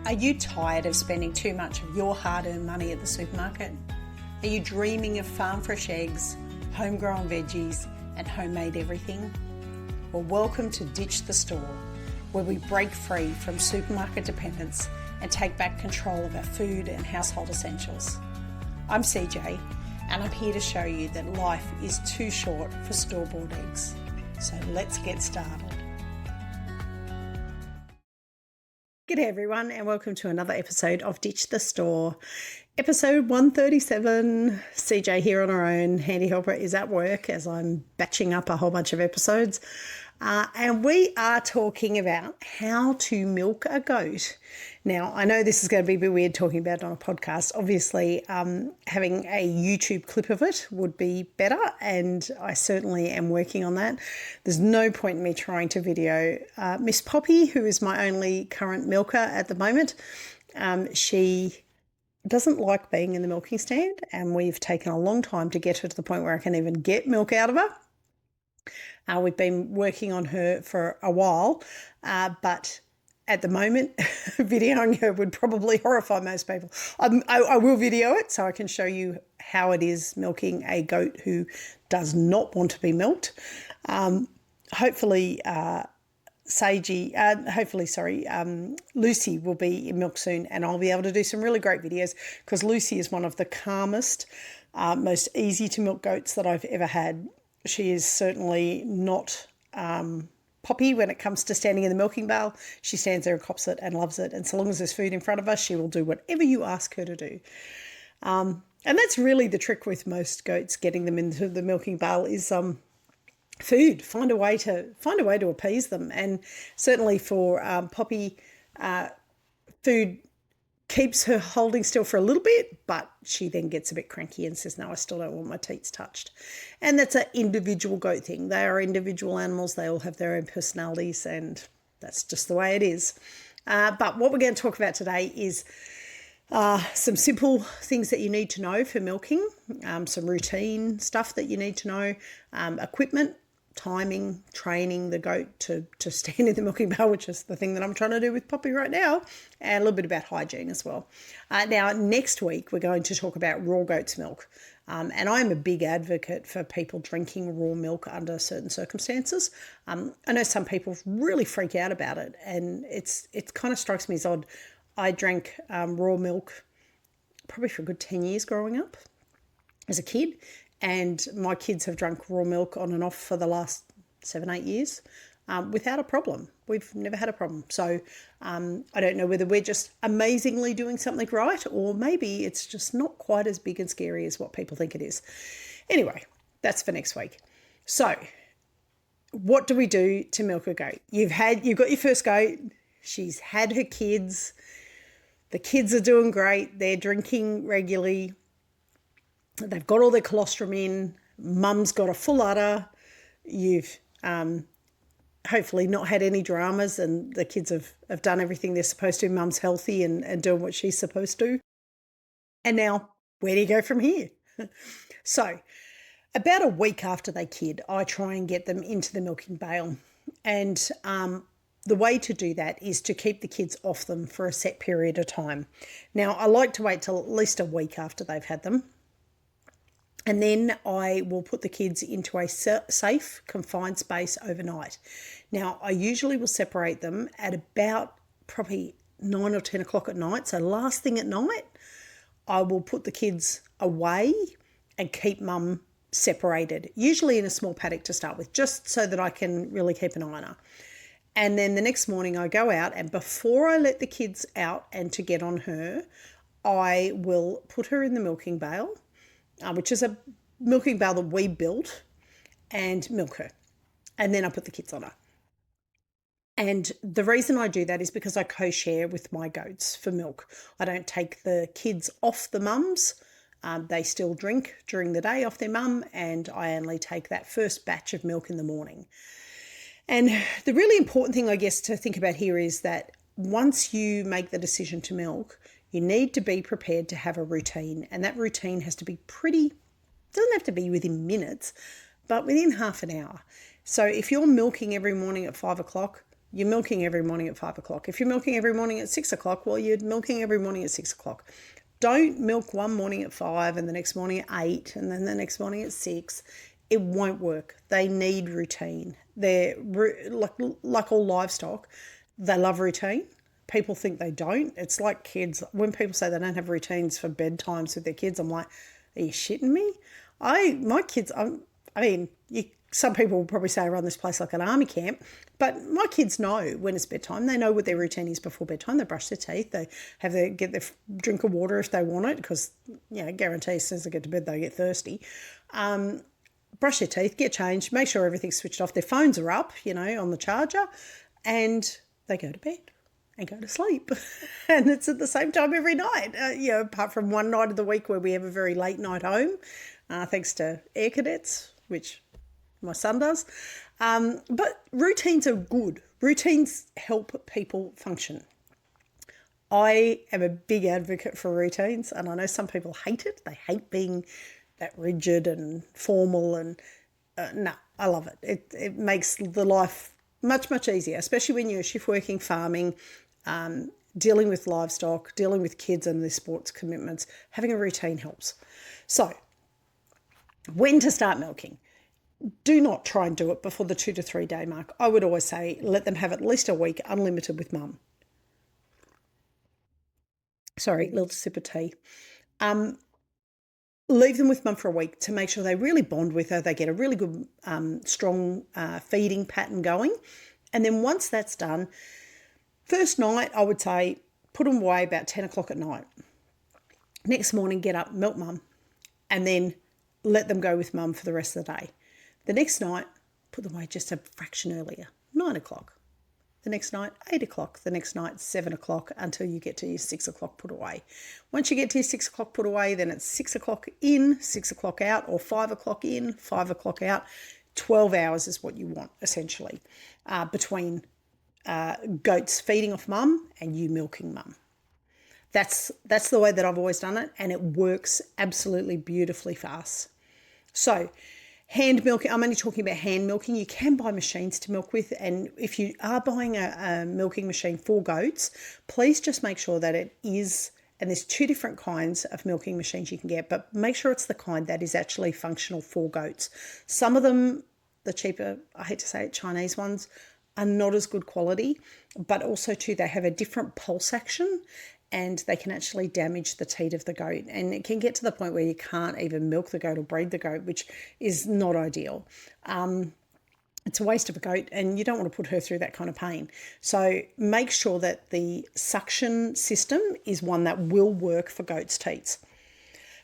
Are you tired of spending too much of your hard-earned money at the supermarket? Are you dreaming of farm fresh eggs, homegrown veggies, and homemade everything? Well, welcome to Ditch the Store, where we break free from supermarket dependence and take back control of our food and household essentials. I'm CJ, and I'm here to show you that life is too short for store-bought eggs. So let's get started. G'day everyone, and welcome to another episode of Ditch the Store. Episode 137. CJ here on her own. Handy helper is at work as I'm batching up a whole bunch of episodes. And we are talking about how to milk a goat. Now, I know this is going to be a bit weird talking about it on a podcast. Obviously, having a YouTube clip of it would be better, and I certainly am working on that. There's no point in me trying to video Miss Poppy, who is my only current milker at the moment. She doesn't like being in the milking stand, and we've taken a long time to get her to the point where I can even get milk out of her. We've been working on her for a while, but at the moment, videoing her would probably horrify most people. I will video it so I can show you how it is milking a goat who does not want to be milked. Lucy will be in milk soon, and I'll be able to do some really great videos because Lucy is one of the calmest, most easy to milk goats that I've ever had. She is certainly not Poppy when it comes to standing in the milking barrel. She stands there and cops it and loves it. And so long as there's food in front of us, she will do whatever you ask her to do. And that's really the trick with most goats, getting them into the milking barrel is food. Find a way to appease them. And certainly for Poppy, food keeps her holding still for a little bit, but she then gets a bit cranky and says, no, I still don't want my teats touched. And that's an individual goat thing. They are individual animals. They all have their own personalities, and that's just the way it is. But what we're going to talk about today is some simple things that you need to know for milking, some routine stuff that you need to know, equipment, timing, training the goat to stand in the milking barrel, which is the thing that I'm trying to do with Poppy right now, and a little bit about hygiene as well. Now, next week, we're going to talk about raw goat's milk. And I'm a big advocate for people drinking raw milk under certain circumstances. I know some people really freak out about it, and it kind of strikes me as odd. I drank raw milk probably for a good 10 years growing up as a kid, and my kids have drunk raw milk on and off for the last 7-8 years without a problem. We've never had a problem. So I don't know whether we're just amazingly doing something right, or maybe it's just not quite as big and scary as what people think it is. Anyway, that's for next week. So what do we do to milk a goat? You've got your first goat. She's had her kids. The kids are doing great. They're drinking regularly. They've got all their colostrum in. Mum's got a full udder. You've hopefully not had any dramas, and the kids have done everything they're supposed to. Mum's healthy and doing what she's supposed to. And now, where do you go from here? So, about a week after they kid, I try and get them into the milking pail. And the way to do that is to keep the kids off them for a set period of time. Now, I like to wait till at least a week after they've had them. And then I will put the kids into a safe, confined space overnight. Now, I usually will separate them at about probably 9 or 10 o'clock at night. So last thing at night, I will put the kids away and keep mum separated, usually in a small paddock to start with, just so that I can really keep an eye on her. And then the next morning I go out, and before I let the kids out and to get on her, I will put her in the milking pail, which is a milking pail that we built, and milk her. And then I put the kids on her. And the reason I do that is because I co-share with my goats for milk. I don't take the kids off the mums. They still drink during the day off their mum, and I only take that first batch of milk in the morning. And the really important thing, I guess, to think about here is that once you make the decision to milk, you need to be prepared to have a routine, and that routine has to be doesn't have to be within minutes, but within half an hour. So if you're milking every morning at 5 o'clock, you're milking every morning at 5 o'clock. If you're milking every morning at 6 o'clock, well, you're milking every morning at 6 o'clock. Don't milk one morning at 5 and the next morning at 8 and then the next morning at 6. It won't work. They need routine. They're like all livestock. They love routine. People think they don't. It's like kids. When people say they don't have routines for bedtimes with their kids, I'm like, are you shitting me? My kids, some people will probably say I run this place like an army camp, but my kids know when it's bedtime. They know what their routine is before bedtime. They brush their teeth. They get their drink of water if they want it, because, guarantee as soon as they get to bed, they get thirsty. Brush their teeth, get changed, make sure everything's switched off. Their phones are up, on the charger, and they go to bed and go to sleep. And it's at the same time every night, apart from one night of the week where we have a very late night home, thanks to Air Cadets, which my son does. But routines are good. Routines help people function. I am a big advocate for routines, and I know some people hate it. They hate being that rigid and formal, and no, I love it. It makes the life much, much easier, especially when you're shift working, farming, dealing with livestock, dealing with kids and their sports commitments. Having a routine helps. So, when to start milking? Do not try and do it before the 2 to 3 day mark. I would always say let them have at least a week unlimited with mum. Sorry, little sip of tea. Leave them with mum for a week to make sure they really bond with her. They get a really good, strong feeding pattern going. And then once that's done, first night, I would say put them away about 10 o'clock at night. Next morning, get up, milk mum, and then let them go with mum for the rest of the day. The next night, put them away just a fraction earlier, 9 o'clock. The next night, 8 o'clock. The next night, 7 o'clock, until you get to your 6 o'clock put away. Once you get to your 6 o'clock put away, then it's 6 o'clock in, 6 o'clock out, or 5 o'clock in, 5 o'clock out. 12 hours is what you want, essentially, between goats feeding off mum and you milking mum. That's the way that I've always done it, and it works absolutely beautifully for us. So, hand milking, I'm only talking about hand milking. You can buy machines to milk with, and if you are buying a milking machine for goats, please just make sure that it is, and there's 2 different kinds of milking machines you can get, but make sure it's the kind that is actually functional for goats. Some of them, the cheaper, I hate to say it, Chinese ones, are not as good quality, but also too, they have a different pulse action, and they can actually damage the teat of the goat. And it can get to the point where you can't even milk the goat or breed the goat, which is not ideal. It's a waste of a goat, and you don't want to put her through that kind of pain. So make sure that the suction system is one that will work for goats' teats.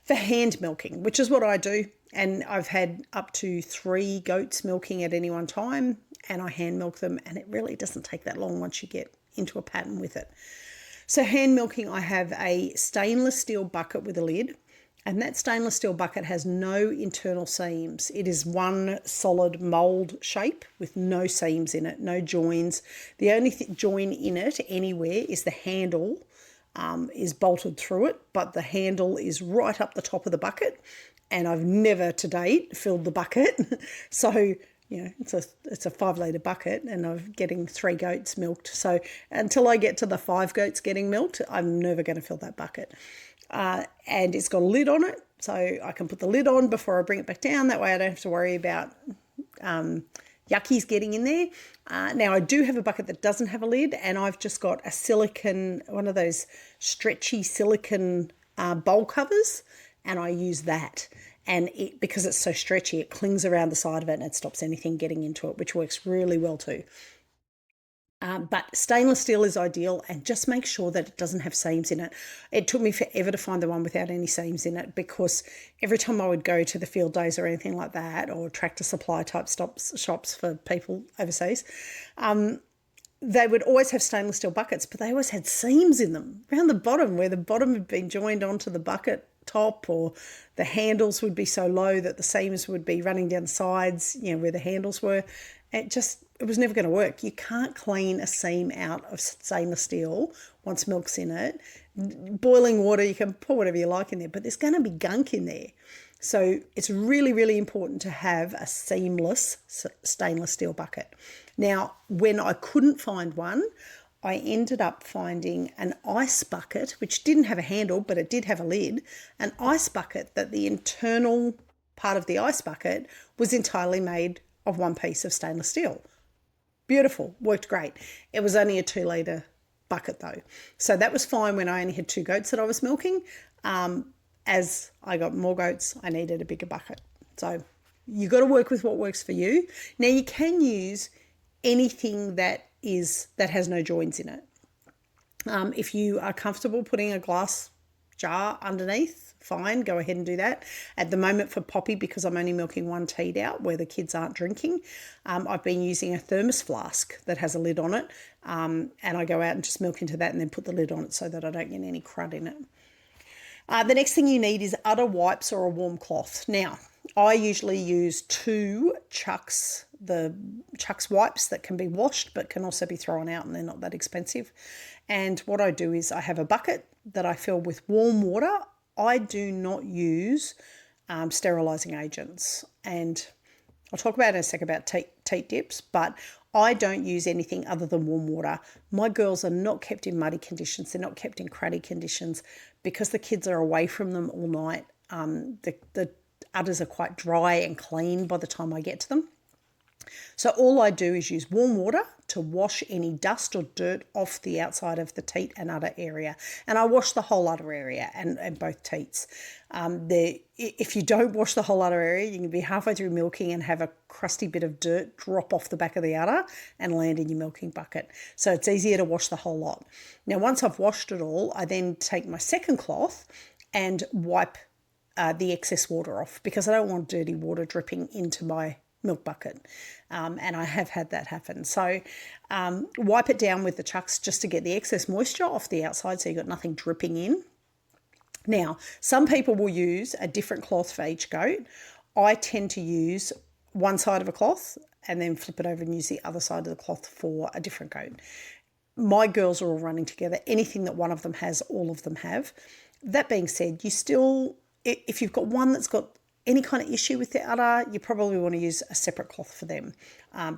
For hand milking, which is what I do, and I've had up to 3 goats milking at any one time, and I hand milk them, and it really doesn't take that long once you get into a pattern with it. So hand milking, I have a stainless steel bucket with a lid, and that stainless steel bucket has no internal seams. It is one solid mould shape with no seams in it, no joins. The only join in it anywhere is the handle is bolted through it, but the handle is right up the top of the bucket, and I've never to date filled the bucket. So it's a 5 litre bucket, and I'm getting 3 goats milked. So until I get to the 5 goats getting milked, I'm never going to fill that bucket. And it's got a lid on it, so I can put the lid on before I bring it back down. That way I don't have to worry about yuckies getting in there. Now I do have a bucket that doesn't have a lid, and I've just got a silicone, one of those stretchy silicone bowl covers, and I use that. And because it's so stretchy, it clings around the side of it and it stops anything getting into it, which works really well too. But stainless steel is ideal, and just make sure that it doesn't have seams in it. It took me forever to find the one without any seams in it, because every time I would go to the field days or anything like that, or tractor supply type shops for people overseas, they would always have stainless steel buckets, but they always had seams in them around the bottom, where the bottom had been joined onto the bucket top, or the handles would be so low that the seams would be running down the sides, where the handles were. It was never going to work. You can't clean a seam out of stainless steel once milk's in it. Boiling water, you can pour whatever you like in there, but there's going to be gunk in there. So it's really, really important to have a seamless stainless steel bucket. Now, when I couldn't find one, I ended up finding an ice bucket, which didn't have a handle, but it did have a lid, an ice bucket that the internal part of the ice bucket was entirely made of one piece of stainless steel. Beautiful, worked great. It was only a 2 litre bucket though. So that was fine when I only had 2 goats that I was milking. As I got more goats, I needed a bigger bucket. So you got to work with what works for you. Now you can use anything that has no joints in it. If you are comfortable putting a glass jar underneath, fine, go ahead and do that. At the moment for Poppy, because I'm only milking one teat out where the kids aren't drinking, I've been using a thermos flask that has a lid on it, and I go out and just milk into that and then put the lid on it so that I don't get any crud in it. The next thing you need is udder wipes or a warm cloth. Now, I usually use 2 Chucks, the Chucks wipes that can be washed but can also be thrown out, and they're not that expensive. And what I do is I have a bucket that I fill with warm water. I do not use sterilising agents. And I'll talk about in a sec about teat dips, but I don't use anything other than warm water. My girls are not kept in muddy conditions. They're not kept in cruddy conditions because the kids are away from them all night. The udders are quite dry and clean by the time I get to them. So all I do is use warm water to wash any dust or dirt off the outside of the teat and udder area. And I wash the whole udder area and both teats. If you don't wash the whole udder area, you can be halfway through milking and have a crusty bit of dirt drop off the back of the udder and land in your milking bucket. So it's easier to wash the whole lot. Now, once I've washed it all, I then take my second cloth and wipe the excess water off because I don't want dirty water dripping into my milk bucket, and I have had that happen. So wipe it down with the Chucks just to get the excess moisture off the outside so you've got nothing dripping in. Now, some people will use a different cloth for each goat. I tend to use one side of a cloth and then flip it over and use the other side of the cloth for a different goat. My girls are all running together. Anything that one of them has, all of them have. That being said, you still, if you've got one that's got any kind of issue with the udder, you probably want to use a separate cloth for them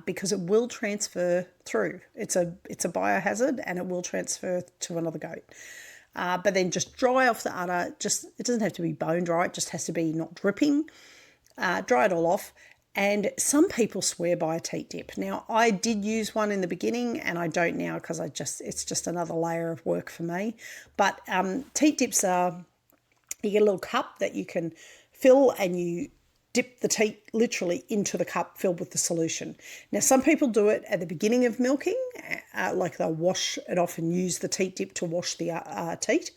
because it will transfer through. It's a biohazard and it will transfer to another goat. But then just dry off the udder. It doesn't have to be bone dry. It just has to be not dripping. Dry it all off. And some people swear by a teat dip. Now, I did use one in the beginning and I don't now because it's just another layer of work for me. But teat dips are, you get a little cup that you can fill and you dip the teat literally into the cup filled with the solution. Now, some people do it at the beginning of milking, like they'll wash it off and use the teat dip to wash the teat.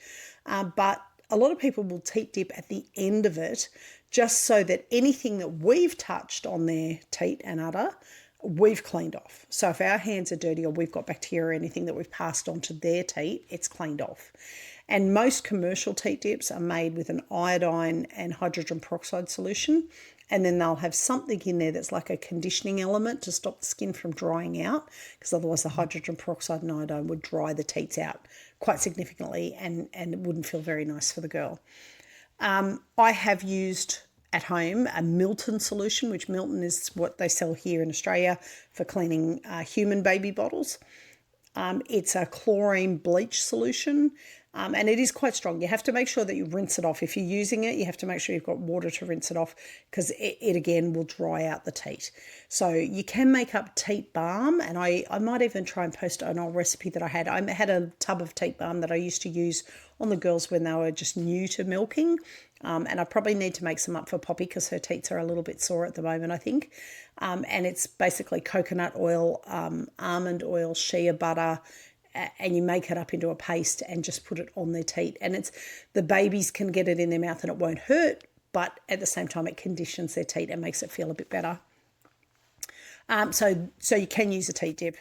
But a lot of people will teat dip at the end of it just so that anything that we've touched on their teat and udder, we've cleaned off. So if our hands are dirty or we've got bacteria or anything that we've passed on to their teat, it's cleaned off. And most commercial teat dips are made with an iodine and hydrogen peroxide solution. And then they'll have something in there that's like a conditioning element to stop the skin from drying out, because otherwise the hydrogen peroxide and iodine would dry the teats out quite significantly and it wouldn't feel very nice for the girl. I have used at home a Milton solution, which Milton is what they sell here in Australia for cleaning human baby bottles. It's a chlorine bleach solution. And it is quite strong. You have to make sure that you rinse it off. If you're using it, you have to make sure you've got water to rinse it off because it again will dry out the teat. So you can make up teat balm, and I might even try and post an old recipe that I had. I had a tub of teat balm that I used to use on the girls when they were just new to milking. And I probably need to make some up for Poppy because her teats are a little bit sore at the moment, I think. And it's basically coconut oil, almond oil, shea butter, and you make it up into a paste and just put it on their teat. And the babies can get it in their mouth and it won't hurt, but at the same time it conditions their teat and makes it feel a bit better. So you can use a teat dip.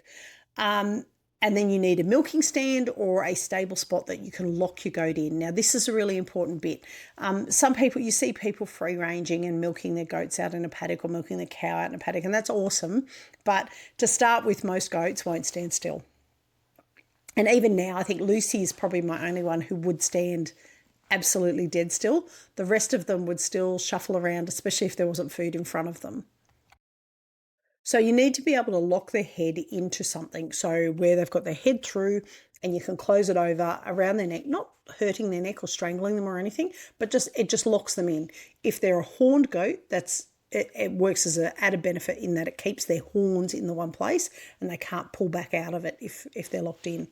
And then you need a milking stand or a stable spot that you can lock your goat in. Now, this is a really important bit. You see people free ranging and milking their goats out in a paddock or milking their cow out in a paddock, and that's awesome. But to start with, most goats won't stand still. And even now, I think Lucy is probably my only one who would stand absolutely dead still. The rest of them would still shuffle around, especially if there wasn't food in front of them. So you need to be able to lock their head into something. So where they've got their head through and you can close it over around their neck, not hurting their neck or strangling them or anything, but it just locks them in. If they're a horned goat, it works as an added benefit in that it keeps their horns in the one place and they can't pull back out of it if they're locked in.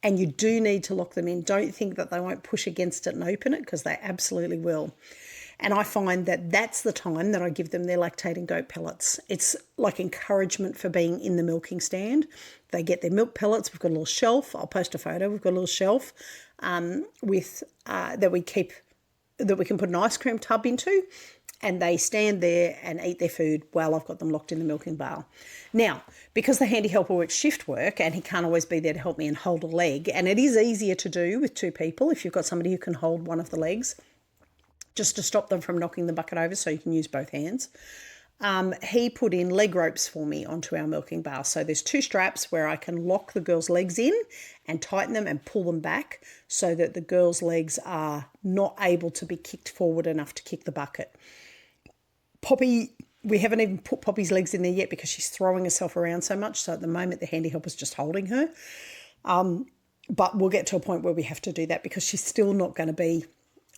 And you do need to lock them in. Don't think that they won't push against it and open it, because they absolutely will. And I find that that's the time that I give them their lactating goat pellets. It's like encouragement for being in the milking stand. They get their milk pellets. We've got a little shelf. I'll post a photo. We've got a little shelf that we can put an ice cream tub into, and they stand there and eat their food while I've got them locked in the milking bowl. Now, because the handy helper works shift work and he can't always be there to help me and hold a leg, and it is easier to do with two people if you've got somebody who can hold one of the legs, just to stop them from knocking the bucket over so you can use both hands. He put in leg ropes for me onto our milking bowl. So there's two straps where I can lock the girls' legs in and tighten them and pull them back so that the girls' legs are not able to be kicked forward enough to kick the bucket. Poppy, we haven't even put Poppy's legs in there yet because she's throwing herself around so much. So at the moment, the handy helper's just holding her. But we'll get to a point where we have to do that because she's still not going to be,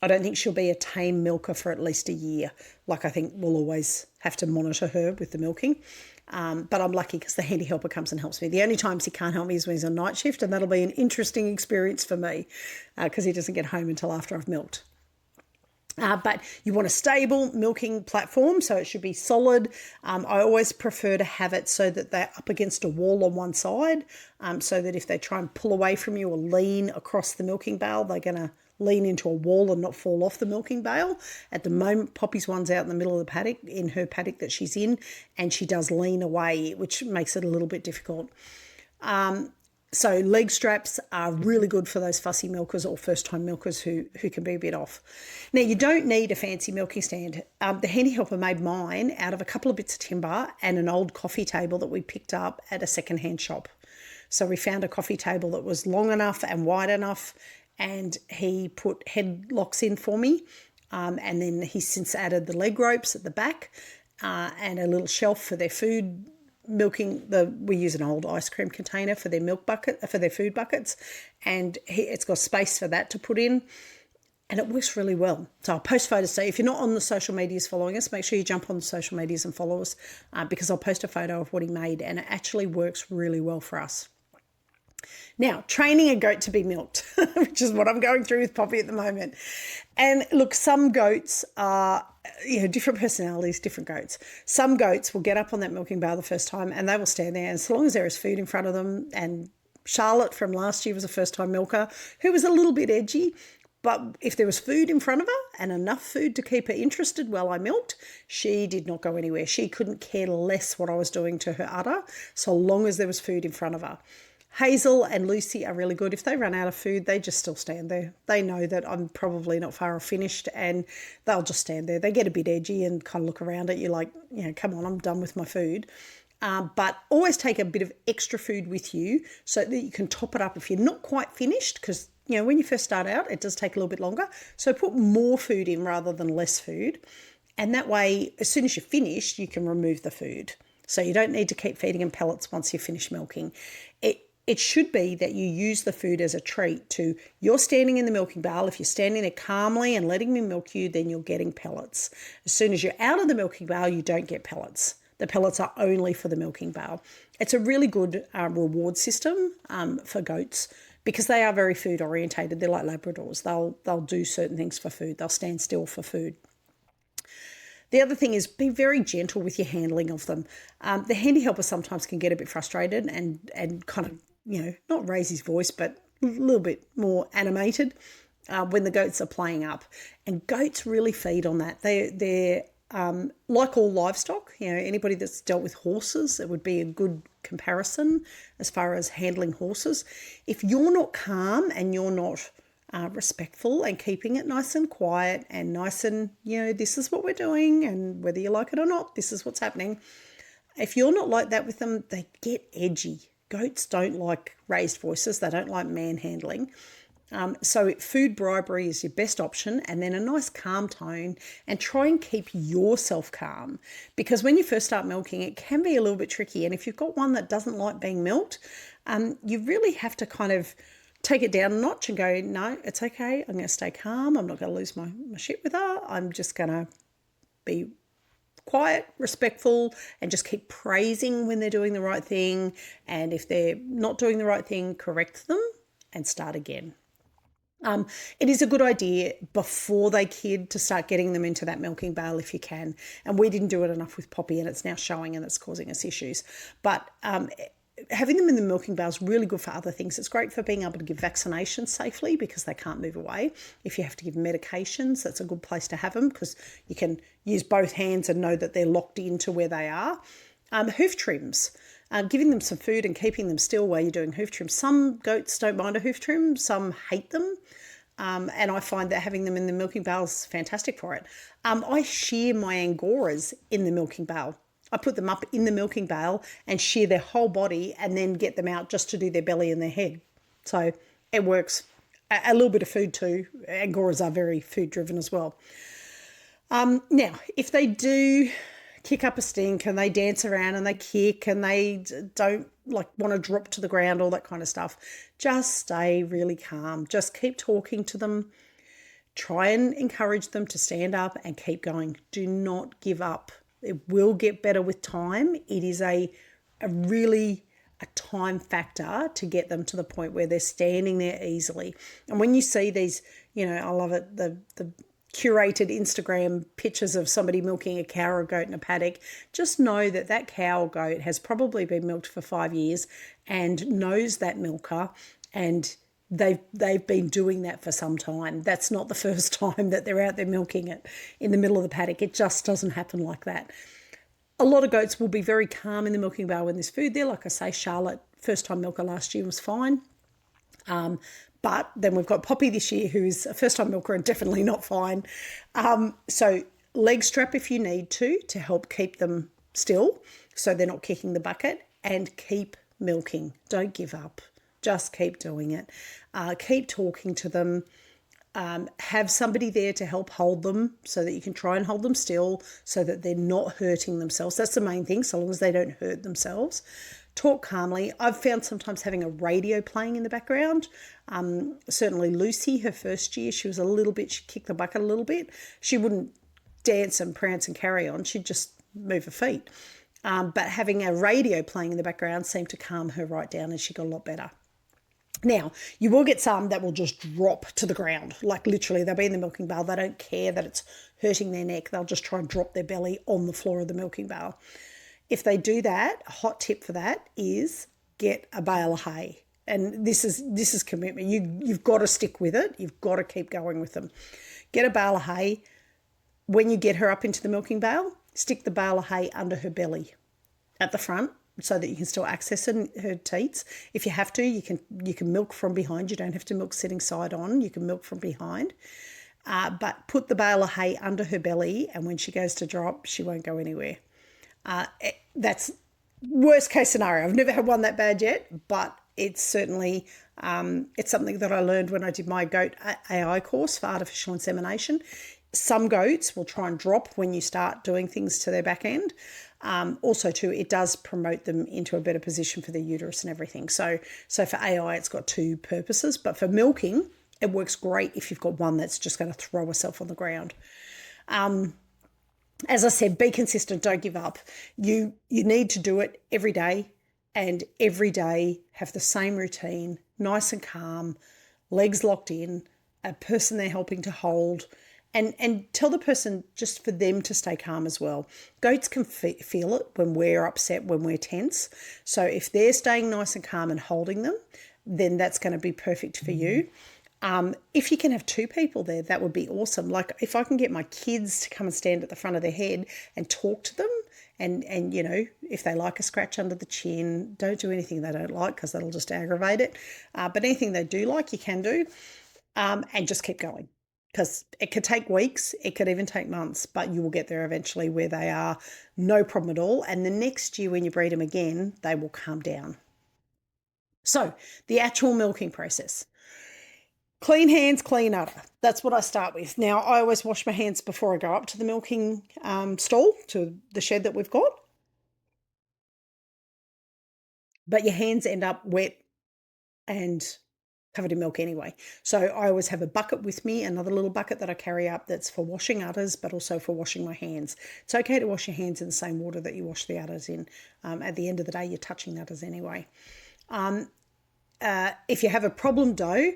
I don't think she'll be a tame milker for at least a year. Like, I think we'll always have to monitor her with the milking. But I'm lucky because the handy helper comes and helps me. The only times he can't help me is when he's on night shift, and that'll be an interesting experience for me because he doesn't get home until after I've milked. But you want a stable milking platform, so it should be solid. I always prefer to have it so that they're up against a wall on one side, so that if they try and pull away from you or lean across the milking bowl, they're going to lean into a wall and not fall off the milking bowl. At the moment, Poppy's one's out in the middle of the paddock, in her paddock that she's in, and she does lean away, which makes it a little bit difficult. So leg straps are really good for those fussy milkers or first-time milkers who can be a bit off. Now, you don't need a fancy milking stand. The handy helper made mine out of a couple of bits of timber and an old coffee table that we picked up at a second-hand shop. So we found a coffee table that was long enough and wide enough, and he put headlocks in for me. And then he's since added the leg ropes at the back and a little shelf for their food milking. We use an old ice cream container for their milk bucket, for their food buckets, and it's got space for that to put in, and it works really well. So I'll post photos. So if you're not on the social medias following us, make sure you jump on the social medias and follow us because I'll post a photo of what he made, and it actually works really well for us. Now, training a goat to be milked, which is what I'm going through with Poppy at the moment. And look, some goats are, different personalities, different goats. Some goats will get up on that milking bowl the first time and they will stand there, and as long as there is food in front of them. And Charlotte from last year was a first-time milker who was a little bit edgy, but if there was food in front of her and enough food to keep her interested while I milked, she did not go anywhere. She couldn't care less what I was doing to her udder, so long as there was food in front of her. Hazel and Lucy are really good. If they run out of food, they just still stand there. They know that I'm probably not far off finished, and they'll just stand there. They get a bit edgy and kind of look around at you like, come on, I'm done with my food. But always take a bit of extra food with you so that you can top it up if you're not quite finished, because, when you first start out, it does take a little bit longer. So put more food in rather than less food. And that way, as soon as you're finished, you can remove the food. So you don't need to keep feeding them pellets once you've finished milking. It should be that you use the food as a treat to, you're standing in the milking bowl. If you're standing there calmly and letting me milk you, then you're getting pellets. As soon as you're out of the milking bowl, you don't get pellets. The pellets are only for the milking bowl. It's a really good reward system for goats because they are very food orientated. They're like Labradors. They'll do certain things for food. They'll stand still for food. The other thing is be very gentle with your handling of them. The handy helper sometimes can get a bit frustrated and kind of, not raise his voice, but a little bit more animated when the goats are playing up. And goats really feed on that. They're like all livestock, anybody that's dealt with horses, it would be a good comparison as far as handling horses. If you're not calm and you're not respectful and keeping it nice and quiet and nice and, this is what we're doing, and whether you like it or not, this is what's happening. If you're not like that with them, they get edgy. Goats don't like raised voices. They don't like manhandling. So food bribery is your best option, and then a nice calm tone, and try and keep yourself calm, because when you first start milking, it can be a little bit tricky. And if you've got one that doesn't like being milked, you really have to kind of take it down a notch and go, no, it's okay. I'm going to stay calm. I'm not going to lose my shit with her. I'm just going to be quiet, respectful, and just keep praising when they're doing the right thing. And if they're not doing the right thing, correct them and start again. It is a good idea before they kid to start getting them into that milking bowl if you can. And we didn't do it enough with Poppy, and it's now showing and it's causing us issues. But having them in the milking bowl is really good for other things. It's great for being able to give vaccinations safely because they can't move away. If you have to give medications, that's a good place to have them because you can use both hands and know that they're locked into where they are. Hoof trims. Giving them some food and keeping them still while you're doing hoof trims. Some goats don't mind a hoof trim, some hate them. And I find that having them in the milking bowl is fantastic for it. I shear my Angoras in the milking bowl. I put them up in the milking bowl and shear their whole body and then get them out just to do their belly and their head. So it works. A little bit of food too. Angoras are very food driven as well. Now, if they do kick up a stink and they dance around and they kick and they don't want to drop to the ground, all that kind of stuff, just stay really calm. Just keep talking to them. Try and encourage them to stand up and keep going. Do not give up. It will get better with time. It is a time factor to get them to the point where they're standing there easily. And when you see these, I love it, the curated Instagram pictures of somebody milking a cow or a goat in a paddock, just know that that cow or goat has probably been milked for 5 years and knows that milker, and they've been doing that for some time. That's not the first time that they're out there milking it in the middle of the paddock. It just doesn't happen like that. A lot of goats will be very calm in the milking bowl when there's food there. Like I say, Charlotte, first time milker last year, was fine. But then we've got Poppy this year, who's a first-time milker and definitely not fine. So leg strap if you need to help keep them still so they're not kicking the bucket, and keep milking. Don't give up. Just keep doing it. Keep talking to them. Have somebody there to help hold them so that you can try and hold them still so that they're not hurting themselves. That's the main thing, so long as they don't hurt themselves. Talk calmly. I've found sometimes having a radio playing in the background. Certainly Lucy, her first year, she was a little bit, she kicked the bucket a little bit. She wouldn't dance and prance and carry on. She'd just move her feet. But having a radio playing in the background seemed to calm her right down, and she got a lot better. Now, you will get some that will just drop to the ground. Like literally, they'll be in the milking bowl. They don't care that it's hurting their neck. They'll just try and drop their belly on the floor of the milking bowl. If they do that, a hot tip for that is get a bale of hay. And this is commitment. You've got to stick with it. You've got to keep going with them. Get a bale of hay. When you get her up into the milking bowl, stick the bale of hay under her belly at the front so that you can still access her teats. If you have to, you can milk from behind. You don't have to milk sitting side on. You can milk from behind. But put the bale of hay under her belly, and when she goes to drop, she won't go anywhere. That's worst case scenario. I've never had one that bad yet, but it's certainly it's something that I learned when I did my goat AI course for artificial insemination. Some goats will try and drop when you start doing things to their back end. Also too, it does promote them into a better position for their uterus and everything. So for AI, it's got two purposes, but for milking, it works great if you've got one that's just going to throw herself on the ground. As I said, be consistent, don't give up. You need to do it every day, and every day have the same routine, nice and calm, legs locked in, a person they're helping to hold, and tell the person just for them to stay calm as well. Goats can feel it when we're upset, when we're tense. So if they're staying nice and calm and holding them, then that's going to be perfect for you. If you can have two people there, that would be awesome. Like if I can get my kids to come and stand at the front of their head and talk to them, and if they like a scratch under the chin, don't do anything they don't like because that'll just aggravate it. But anything they do like, you can do, and just keep going. Because it could take weeks, it could even take months, but you will get there eventually where they are no problem at all. And the next year when you breed them again, they will calm down. So the actual milking process. Clean hands, clean udder. That's what I start with. Now, I always wash my hands before I go up to the milking stall, to the shed that we've got. But your hands end up wet and covered in milk anyway. So I always have a bucket with me, another little bucket that I carry up that's for washing udders, but also for washing my hands. It's okay to wash your hands in the same water that you wash the udders in. At the end of the day, you're touching the udders anyway. If you have a problem dough,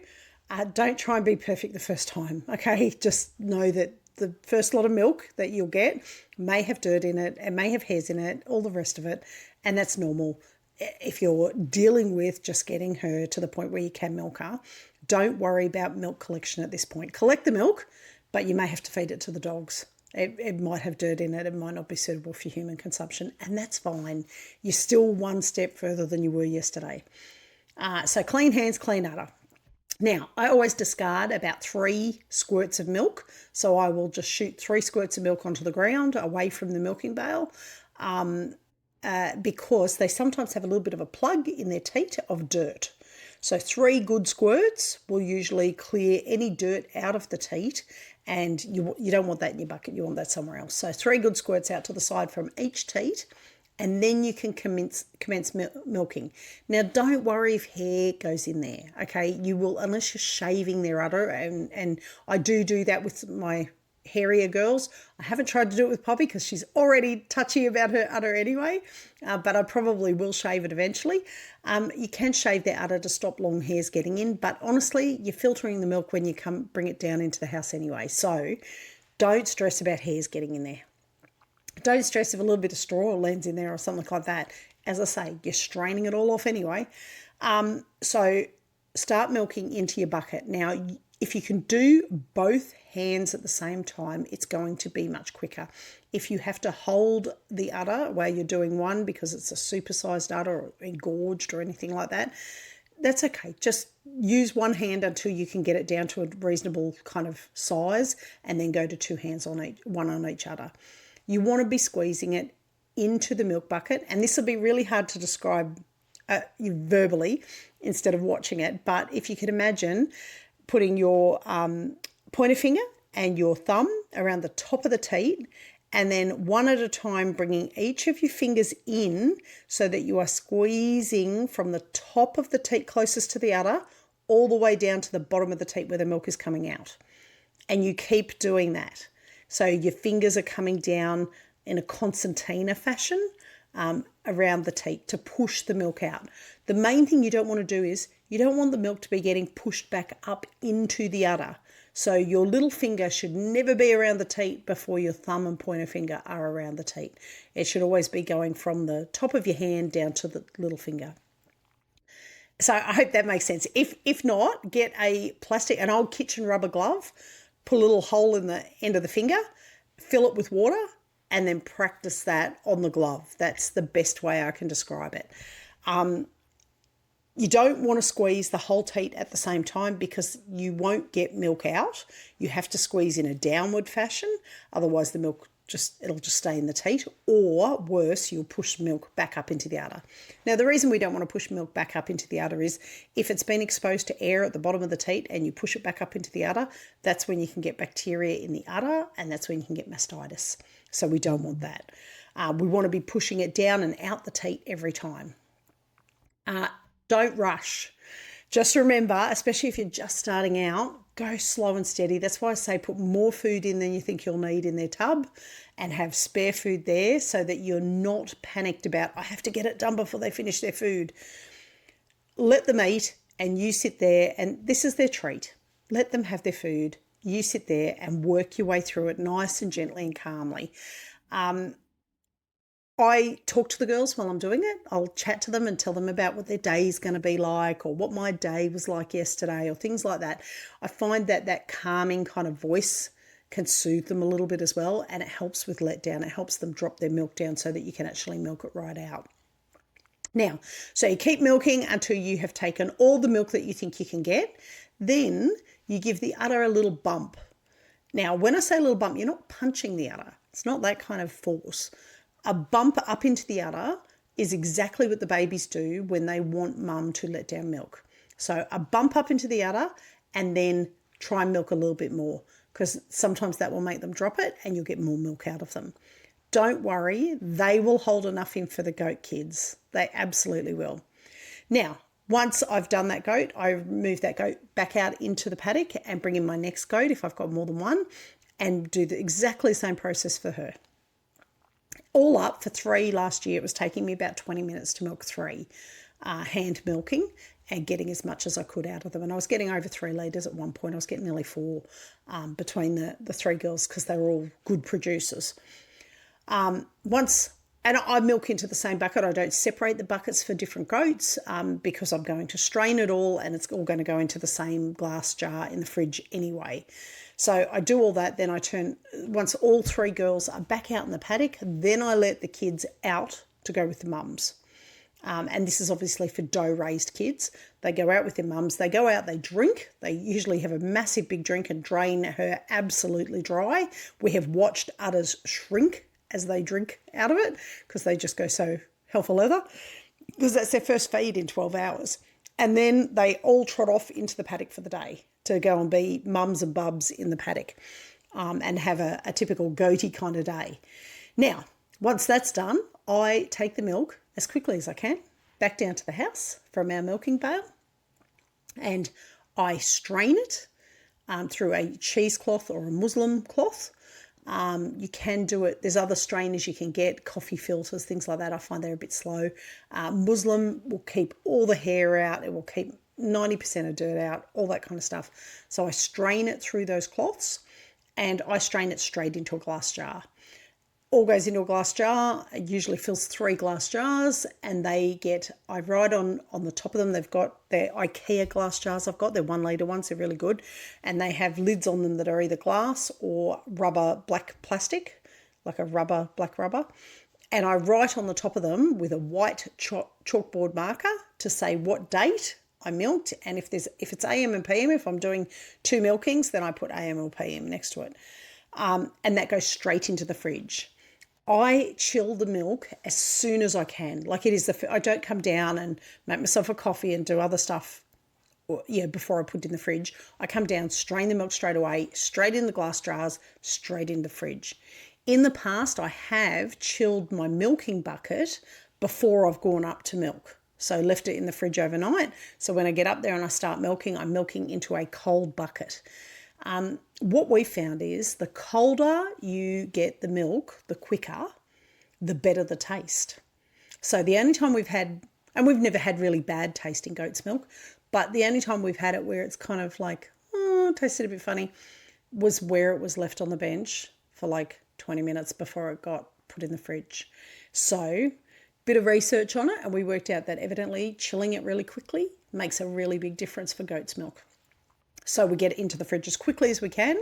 don't try and be perfect the first time, okay? Just know that the first lot of milk that you'll get may have dirt in it, it may have hairs in it, all the rest of it, and that's normal. If you're dealing with just getting her to the point where you can milk her, don't worry about milk collection at this point. Collect the milk, but you may have to feed it to the dogs. It might have dirt in it. It might not be suitable for human consumption, and that's fine. You're still one step further than you were yesterday. So clean hands, clean udder. Now, I always discard about 3 squirts of milk. So I will just shoot 3 squirts of milk onto the ground away from the milking bale. Because they sometimes have a little bit of a plug in their teat of dirt. So 3 good squirts will usually clear any dirt out of the teat, and you don't want that in your bucket, you want that somewhere else. So 3 good squirts out to the side from each teat, and then you can commence milking. Now, don't worry if hair goes in there, okay? You will, unless you're shaving their udder, and I do that with my hairier girls. I haven't tried to do it with Poppy because she's already touchy about her udder anyway, but I probably will shave it eventually. You can shave their udder to stop long hairs getting in, but honestly, you're filtering the milk when you bring it down into the house anyway, so don't stress about hairs getting in there. Don't stress if a little bit of straw lands in there or something like that. As I say, you're straining it all off anyway. So start milking into your bucket. Now, if you can do both hands at the same time, it's going to be much quicker. If you have to hold the udder while you're doing one because it's a supersized udder or engorged or anything like that, that's okay. Just use one hand until you can get it down to a reasonable kind of size, and then go to 2 hands on each, one on each udder. You want to be squeezing it into the milk bucket, and this will be really hard to describe verbally instead of watching it, but if you can imagine putting your pointer finger and your thumb around the top of the teat, and then one at a time bringing each of your fingers in so that you are squeezing from the top of the teat closest to the udder all the way down to the bottom of the teat where the milk is coming out. And you keep doing that. So your fingers are coming down in a concertina fashion around the teat to push the milk out. The main thing you don't want to do is you don't want the milk to be getting pushed back up into the udder. So your little finger should never be around the teat before your thumb and pointer finger are around the teat. It should always be going from the top of your hand down to the little finger. So I hope that makes sense. If not, get a an old kitchen rubber glove, put a little hole in the end of the finger, fill it with water, and then practice that on the glove. That's the best way I can describe it. You don't want to squeeze the whole teat at the same time because you won't get milk out. You have to squeeze in a downward fashion. Otherwise, the milk it'll just stay in the teat, or worse, you'll push milk back up into the udder. Now, the reason we don't want to push milk back up into the udder is if it's been exposed to air at the bottom of the teat and you push it back up into the udder, that's when you can get bacteria in the udder, and that's when you can get mastitis. So we don't want that. We want to be pushing it down and out the teat every time. Don't rush. Just remember, especially if you're just starting out, go slow and steady. That's why I say put more food in than you think you'll need in their tub, and have spare food there so that you're not panicked about, I have to get it done before they finish their food. Let them eat and you sit there, and this is their treat. Let them have their food. You sit there and work your way through it nice and gently and calmly. I talk to the girls while I'm doing it. I'll chat to them and tell them about what their day is going to be like, or what my day was like yesterday, or things like that. I find that calming kind of voice can soothe them a little bit as well, and it helps with letdown. It helps them drop their milk down so that you can actually milk it right out. Now, so you keep milking until you have taken all the milk that you think you can get. Then you give the udder a little bump. Now, when I say a little bump, you're not punching the udder. It's not that kind of force. A bump up into the udder is exactly what the babies do when they want mum to let down milk. So a bump up into the udder, and then try and milk a little bit more, because sometimes that will make them drop it and you'll get more milk out of them. Don't worry, they will hold enough in for the goat kids. They absolutely will. Now, once I've done that goat, I move that goat back out into the paddock and bring in my next goat if I've got more than one, and do exactly the same process for her. All up for 3 last year, it was taking me about 20 minutes to milk 3, hand milking and getting as much as I could out of them. And I was getting over 3 litres at one point. I was getting nearly 4 between the 3 girls, because they were all good producers. And I milk into the same bucket. I don't separate the buckets for different goats because I'm going to strain it all, and it's all going to go into the same glass jar in the fridge anyway. So I do all that. Then once all 3 girls are back out in the paddock, then I let the kids out to go with the mums. And this is obviously for doe-raised kids. They go out with their mums. They go out, they drink. They usually have a massive big drink and drain her absolutely dry. We have watched udders shrink as they drink out of it, because they just go so hell for leather, because that's their first feed in 12 hours. And then they all trot off into the paddock for the day to go and be mums and bubs in the paddock and have a typical goatee kind of day. Now, once that's done, I take the milk as quickly as I can back down to the house from our milking pail, and I strain it through a cheesecloth or a muslin cloth. You can do it. There's other strainers you can get, coffee filters, things like that. I find they're a bit slow. Muslin will keep all the hair out. It will keep 90% of dirt out, all that kind of stuff. So I strain it through those cloths, and I strain it straight into a glass jar. All goes into a glass jar. It usually fills 3 glass jars, and I write on the top of them, they've got their IKEA glass jars I've got. They're 1 litre ones. They're really good. And they have lids on them that are either glass or rubber black plastic, like a black rubber. And I write on the top of them with a white chalkboard marker to say what date I milked. And if it's AM and PM, if I'm doing 2 milkings, then I put AM or PM next to it. And that goes straight into the fridge. I chill the milk as soon as I can. Like it is I don't come down and make myself a coffee and do other stuff before I put it in the fridge. I come down, strain the milk straight away, straight in the glass jars, straight in the fridge. In the past, I have chilled my milking bucket before I've gone up to milk. So left it in the fridge overnight. So when I get up there and I start milking, I'm milking into a cold bucket. What we found is the colder you get the milk, the quicker, the better the taste. So the only time we've had, and we've never had really bad tasting goat's milk, but the only time we've had it where it's kind of like, tasted a bit funny, was where it was left on the bench for like 20 minutes before it got put in the fridge. So bit of research on it, and we worked out that evidently chilling it really quickly makes a really big difference for goat's milk. So we get it into the fridge as quickly as we can.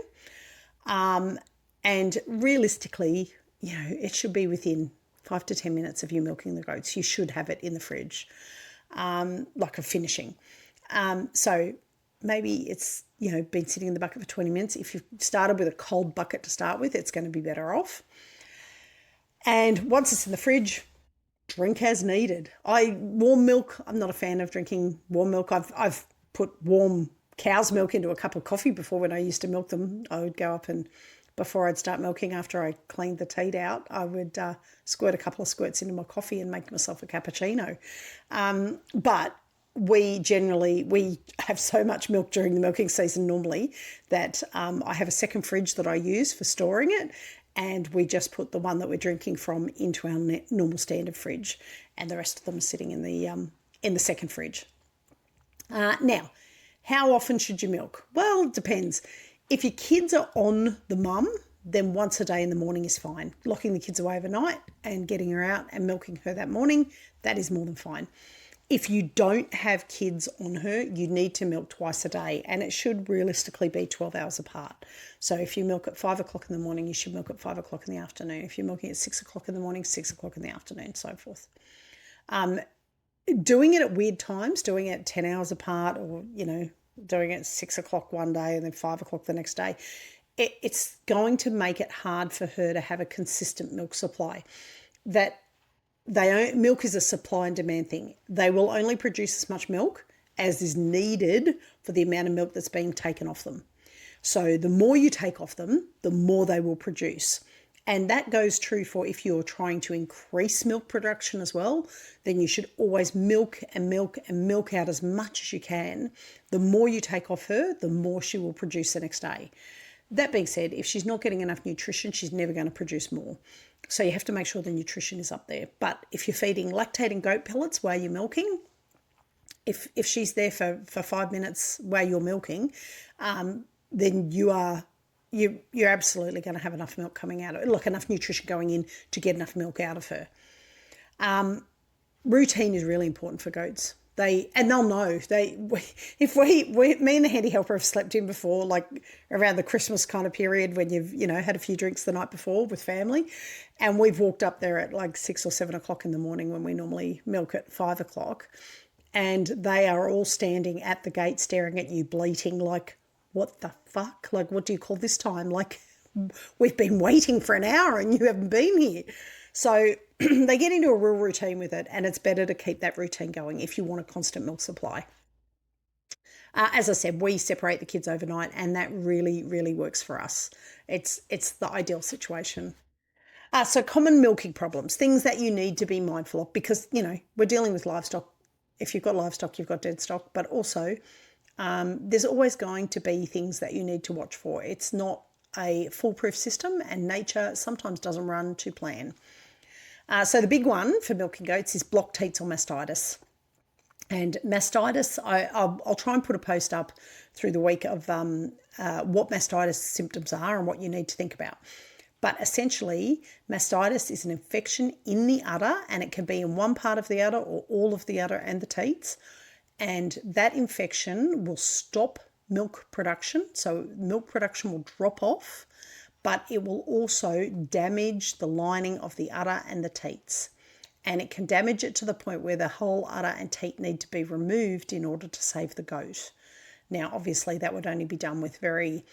And realistically, it should be within 5 to 10 minutes of you milking the goats. You should have it in the fridge, like a finishing. So maybe it's, been sitting in the bucket for 20 minutes. If you've started with a cold bucket to start with, it's going to be better off. And once it's in the fridge, drink as needed. Warm milk, I'm not a fan of drinking warm milk. I've put warm cow's milk into a cup of coffee before. When I used to milk them, I would go up and before I'd start milking, after I cleaned the teat out, I would squirt a couple of squirts into my coffee and make myself a cappuccino. But we have so much milk during the milking season normally that I have a second fridge that I use for storing it, and we just put the one that we're drinking from into our normal standard fridge, and the rest of them are sitting in the second fridge. Now, how often should you milk? Well, it depends. If your kids are on the mum, then once a day in the morning is fine. Locking the kids away overnight and getting her out and milking her that morning, that is more than fine. If you don't have kids on her, you need to milk twice a day, and it should realistically be 12 hours apart. So if you milk at 5 o'clock in the morning, you should milk at 5 o'clock in the afternoon. If you're milking at 6 o'clock in the morning, 6 o'clock in the afternoon, so forth. Doing it at weird times, doing it 10 hours apart, or, doing it at 6 o'clock one day and then 5 o'clock the next day, it's going to make it hard for her to have a consistent milk supply. Milk is a supply and demand thing. They will only produce as much milk as is needed for the amount of milk that's being taken off them. So the more you take off them, the more they will produce. And that goes true for if you're trying to increase milk production as well, then you should always milk and milk and milk out as much as you can. The more you take off her, the more she will produce the next day. That being said, if she's not getting enough nutrition, she's never going to produce more. So you have to make sure the nutrition is up there. But if you're feeding lactating goat pellets while you're milking, if she's there for 5 minutes while you're milking, then you're absolutely going to have enough milk coming out of it, like enough nutrition going in to get enough milk out of her. Routine is really important for goats. They'll know. If me and the handy helper have slept in before, like around the Christmas kind of period when you've had a few drinks the night before with family, and we've walked up there at like 6 or 7 o'clock in the morning when we normally milk at 5 o'clock, and they are all standing at the gate staring at you, bleating like, what the fuck? Like, what do you call this time? Like, we've been waiting for an hour and you haven't been here. So they get into a real routine with it, and it's better to keep that routine going if you want a constant milk supply. As I said, we separate the kids overnight, and that really, really works for us. It's the ideal situation. So common milking problems, things that you need to be mindful of, because, we're dealing with livestock. If you've got livestock, you've got dead stock, but also there's always going to be things that you need to watch for. It's not a foolproof system, and nature sometimes doesn't run to plan. So the big one for milking goats is block teats or mastitis. And mastitis, I'll try and put a post up through the week of what mastitis symptoms are and what you need to think about. But essentially, mastitis is an infection in the udder, and it can be in one part of the udder or all of the udder and the teats. And that infection will stop milk production. So milk production will drop off, but it will also damage the lining of the udder and the teats. And it can damage it to the point where the whole udder and teat need to be removed in order to save the goat. Now, obviously, that would only be done with very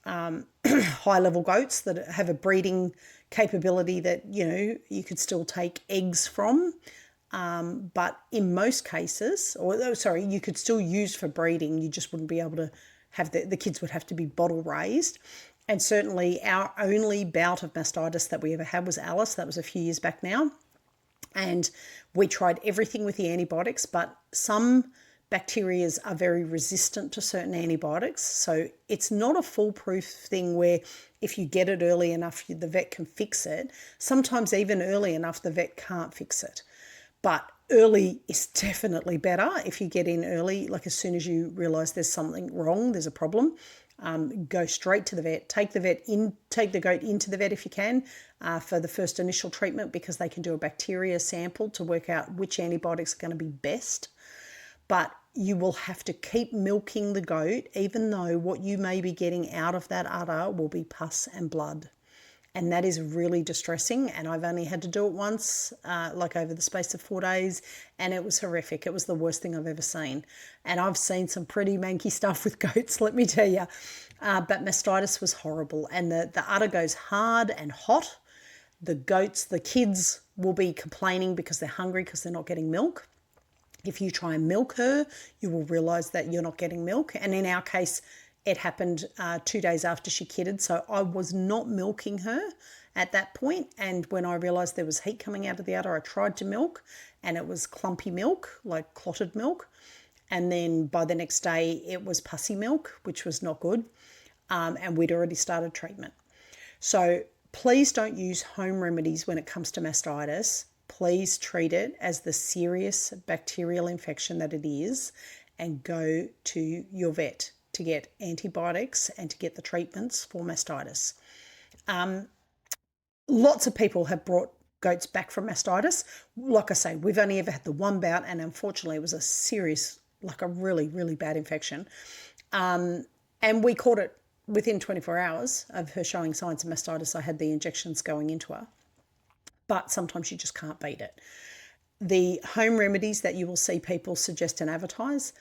high-level goats that have a breeding capability that, you could still take eggs from. But in most cases, you could still use for breeding. You just wouldn't be able to have the kids would have to be bottle raised. And certainly our only bout of mastitis that we ever had was Alice. That was a few years back now. And we tried everything with the antibiotics, but some bacterias are very resistant to certain antibiotics. So it's not a foolproof thing where if you get it early enough, the vet can fix it. Sometimes even early enough, the vet can't fix it. But early is definitely better. If you get in early, like as soon as you realise there's something wrong, there's a problem, go straight to the vet. Take the goat into the vet if you can for the first initial treatment, because they can do a bacteria sample to work out which antibiotics are going to be best. But you will have to keep milking the goat, even though what you may be getting out of that udder will be pus and blood. And that is really distressing. And I've only had to do it once, like over the space of 4 days, and it was horrific. It was the worst thing I've ever seen. And I've seen some pretty manky stuff with goats, let me tell you. But mastitis was horrible. And the udder goes hard and hot. The kids will be complaining because they're hungry because they're not getting milk. If you try and milk her, you will realise that you're not getting milk. And in our case, it happened 2 days after she kidded. So I was not milking her at that point. And when I realised there was heat coming out of the udder, I tried to milk, and it was clumpy milk, like clotted milk. And then by the next day, it was pussy milk, which was not good. And we'd already started treatment. So please don't use home remedies when it comes to mastitis. Please treat it as the serious bacterial infection that it is, and go to your vet to get antibiotics and to get the treatments for mastitis. Lots of people have brought goats back from mastitis. Like I say, we've only ever had the one bout, and unfortunately it was a serious, like a really, really bad infection. And we caught it within 24 hours of her showing signs of mastitis. I had the injections going into her. But sometimes you just can't beat it. The home remedies that you will see people suggest and advertise,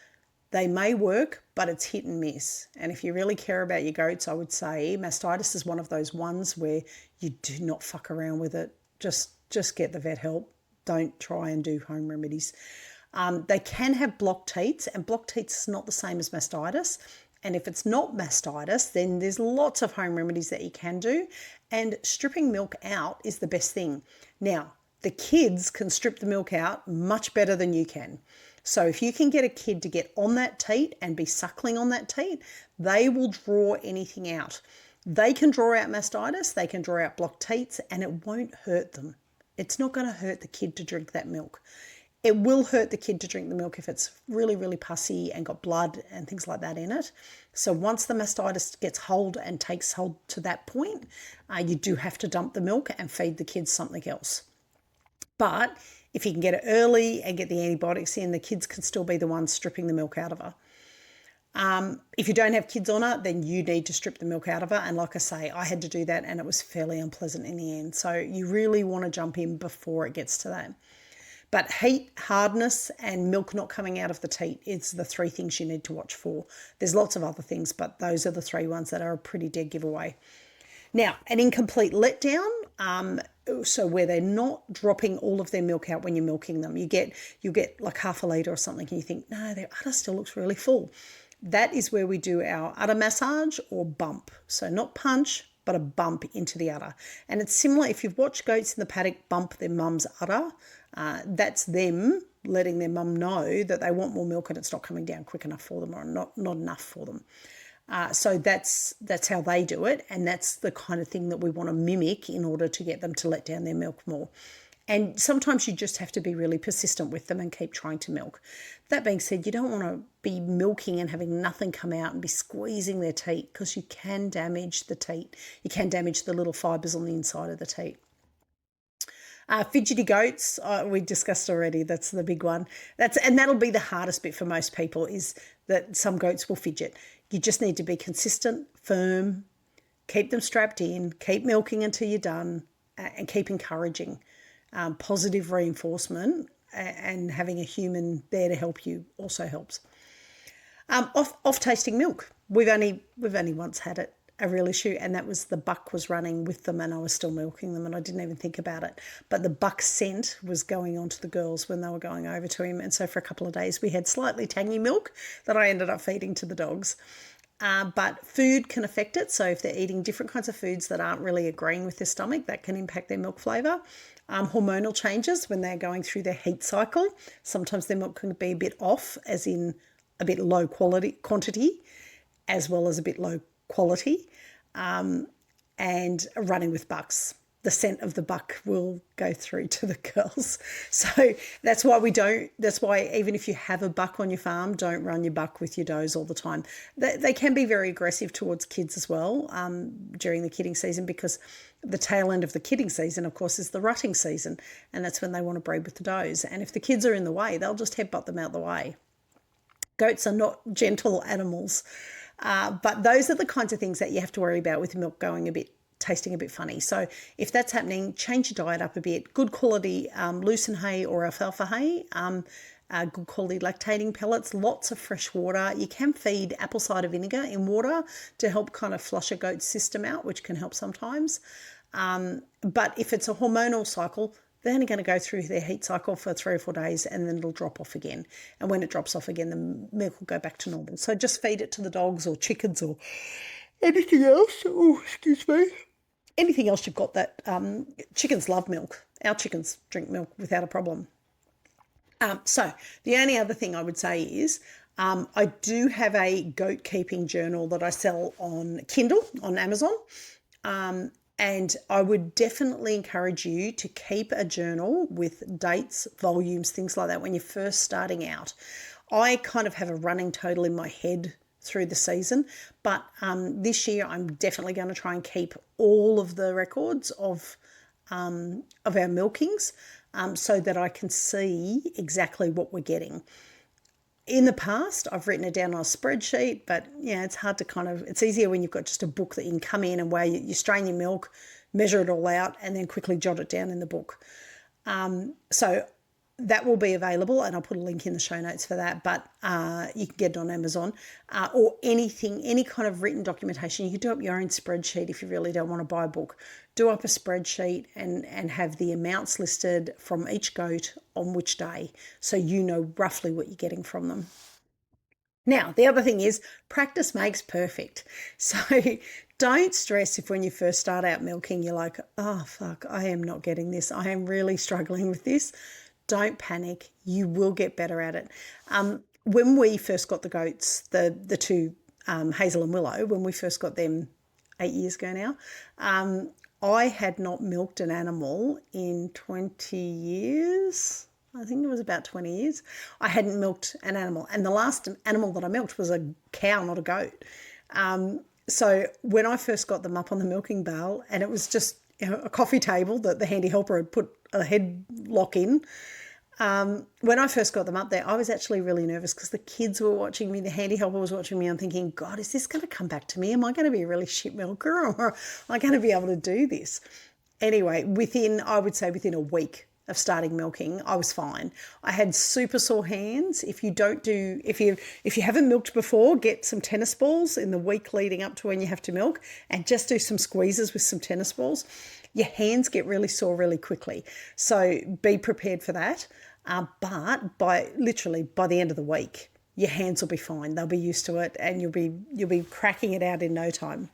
they may work, but it's hit and miss. And if you really care about your goats, I would say mastitis is one of those ones where you do not fuck around with it. Just get the vet help. Don't try and do home remedies. They can have block teats, and block teats is not the same as mastitis. And if it's not mastitis, then there's lots of home remedies that you can do. And stripping milk out is the best thing. Now, the kids can strip the milk out much better than you can. So if you can get a kid to get on that teat and be suckling on that teat, they will draw anything out. They can draw out mastitis, they can draw out block teats, and it won't hurt them. It's not going to hurt the kid to drink that milk. It will hurt the kid to drink the milk if it's really, really pussy and got blood and things like that in it. So once the mastitis gets hold and takes hold to that point, you do have to dump the milk and feed the kids something else. But if you can get it early and get the antibiotics in, the kids can still be the ones stripping the milk out of her. If you don't have kids on her, then you need to strip the milk out of her. And like I say, I had to do that and it was fairly unpleasant in the end. So you really want to jump in before it gets to that. But heat, hardness, and milk not coming out of the teat is the three things you need to watch for. There's lots of other things, but those are the three ones that are a pretty dead giveaway. Now, an incomplete letdown, so where they're not dropping all of their milk out when you're milking them. You get like half a litre or something and you think, no, their udder still looks really full. That is where we do our udder massage or bump. So not punch, but a bump into the udder. And it's similar, if you've watched goats in the paddock bump their mum's udder, that's them letting their mum know that they want more milk and it's not coming down quick enough for them or not enough for them. So that's how they do it, and that's the kind of thing that we want to mimic in order to get them to let down their milk more. And sometimes you just have to be really persistent with them and keep trying to milk. That being said, you don't want to be milking and having nothing come out and be squeezing their teat, because you can damage the teat. You can damage the little fibres on the inside of the teat. Fidgety goats, we discussed already. That's the big one. And that'll be the hardest bit for most people, is that some goats will fidget. You just need to be consistent, firm, keep them strapped in, keep milking until you're done, and keep encouraging. Positive reinforcement and having a human there to help you also helps. Off tasting milk. We've only once had a real issue, and that was the buck was running with them and I was still milking them and I didn't even think about it. But the buck scent was going on to the girls when they were going over to him, and so for a couple of days we had slightly tangy milk that I ended up feeding to the dogs. But food can affect it, so if they're eating different kinds of foods that aren't really agreeing with their stomach, that can impact their milk flavour. Hormonal changes when they're going through their heat cycle, sometimes their milk can be a bit off, as in a bit low quantity, as well as a bit low quality. And running with bucks, the scent of the buck will go through to the girls. So that's why even if you have a buck on your farm, don't run your buck with your does all the time. They can be very aggressive towards kids as well during the kidding season, because the tail end of the kidding season, of course, is the rutting season, and that's when they want to breed with the does. And if the kids are in the way, they'll just headbutt them out the way. Goats are not gentle animals. But those are the kinds of things that you have to worry about with milk tasting a bit funny. So if that's happening, change your diet up a bit. Good quality lucerne hay or alfalfa hay, good quality lactating pellets, lots of fresh water. You can feed apple cider vinegar in water to help kind of flush a goat's system out, which can help sometimes. But if it's a hormonal cycle, they're only going to go through their heat cycle for 3 or 4 days and then it'll drop off again. And when it drops off again, the milk will go back to normal. So just feed it to the dogs or chickens or anything else. Oh, excuse me. Anything else you've got that chickens love milk. Our chickens drink milk without a problem. So the only other thing I would say is I do have a goat keeping journal that I sell on Kindle on Amazon. And I would definitely encourage you to keep a journal with dates, volumes, things like that when you're first starting out. I kind of have a running total in my head through the season, but this year I'm definitely going to try and keep all of the records of our milkings so that I can see exactly what we're getting. In the past, I've written it down on a spreadsheet, but yeah, it's hard to it's easier when you've got just a book that you can come in and where you strain your milk, measure it all out, and then quickly jot it down in the book. So that will be available, and I'll put a link in the show notes for that, but you can get it on Amazon, or anything, any kind of written documentation. You can do up your own spreadsheet if you really don't want to buy a book. Do up a spreadsheet and have the amounts listed from each goat on which day, so you know roughly what you're getting from them. Now, the other thing is practice makes perfect. So don't stress if when you first start out milking, you're like, oh, fuck, I am not getting this. I am really struggling with this. Don't panic. You will get better at it. When we first got the goats, the two, Hazel and Willow, when we first got them 8 years ago now, I had not milked an animal in 20 years. I think it was about 20 years. I hadn't milked an animal. And the last animal that I milked was a cow, not a goat. So when I first got them up on the milking barrel, and it was just a coffee table that the handy helper had put a headlock in, when I first got them up there, I was actually really nervous because the kids were watching me, the handy helper was watching me. I'm thinking, God, is this going to come back to me? Am I going to be a really shit milker, or am I going to be able to do this? Anyway, I would say within a week of starting milking, I was fine. I had super sore hands. If you haven't milked before, get some tennis balls in the week leading up to when you have to milk, and just do some squeezes with some tennis balls. Your hands get really sore really quickly, so be prepared for that. But by the end of the week, your hands will be fine. They'll be used to it, and you'll be cracking it out in no time.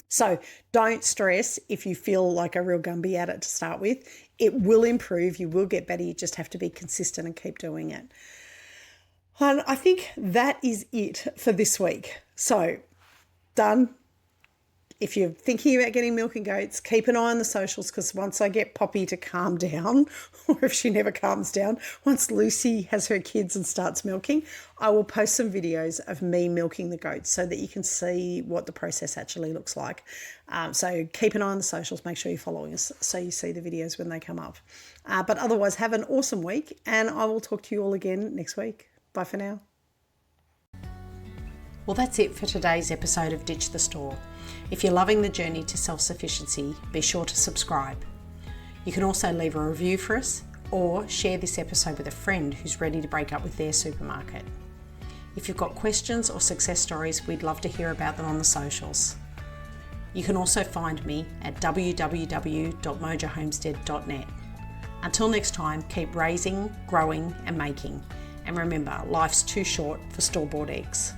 So don't stress if you feel like a real Gumby at it to start with. It will improve. You will get better. You just have to be consistent and keep doing it. And I think that is it for this week. So done. If you're thinking about getting milking goats, keep an eye on the socials, because once I get Poppy to calm down, or if she never calms down, once Lucy has her kids and starts milking, I will post some videos of me milking the goats so that you can see what the process actually looks like. So keep an eye on the socials. Make sure you're following us so you see the videos when they come up. But otherwise, have an awesome week, and I will talk to you all again next week. Bye for now. Well, that's it for today's episode of Ditch the Store. If you're loving the journey to self-sufficiency, be sure to subscribe. You can also leave a review for us, or share this episode with a friend who's ready to break up with their supermarket. If you've got questions or success stories, we'd love to hear about them on the socials. You can also find me at www.mojohomestead.net. Until next time, keep raising, growing and making. And remember, life's too short for store-bought eggs.